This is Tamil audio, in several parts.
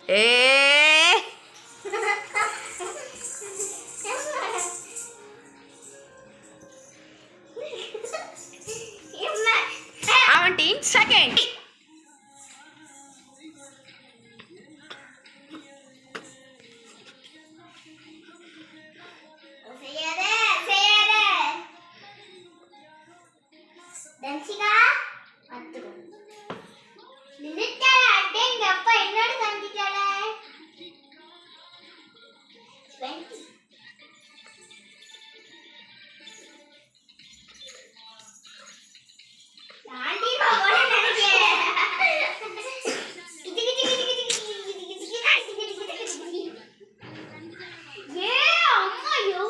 ஏ செகண்ட்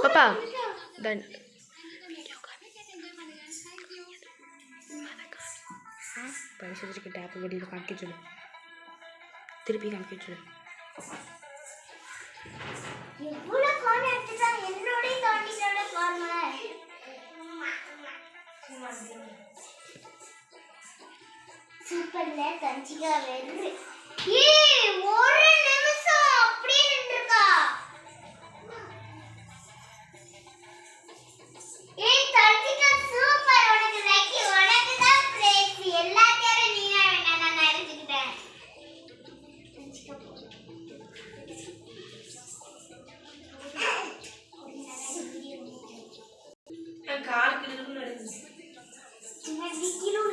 पापा डन परिशोधक टैप गड़ी काट चलो திருப்பி காமிக்க சொல்லு எவ்வளவு கான் எடுத்துட்டா என்னோட தாண்டிட்டோட ஃபார்முலா சூப்பர்ல கஞ்சிகா வெறு ஏய் ஒரு நிமிஷம் அப்படியே நின்னுக்கா ஏய் கஞ்சிகா சூப்பர் உனக்கு லைக் உனக்கு தான் பிரைஸ் எல்லாத்தையும் நீயா வேணா நான் எடுத்துக்கிட்டேன் நான் கால் கிலோன்னு எடுத்து சும்மா கிலோ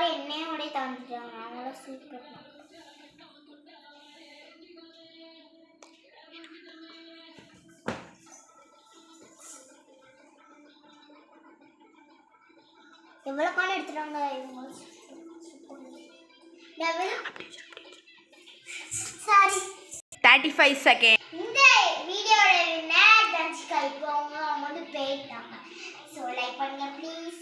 என்னையோட தாண்டிட்டாங்க அவங்கள சூப்பர் எவ்வளவு காண எடுத்துறாங்க இவங்க சாரி 35 செகண்ட் இந்த வீடியோல வின்னர் தன்சிகா இப்போ அவங்க அமௌண்ட் பே பண்ணிட்டாங்க சோ லைக் பண்ணுங்க ப்ளீஸ்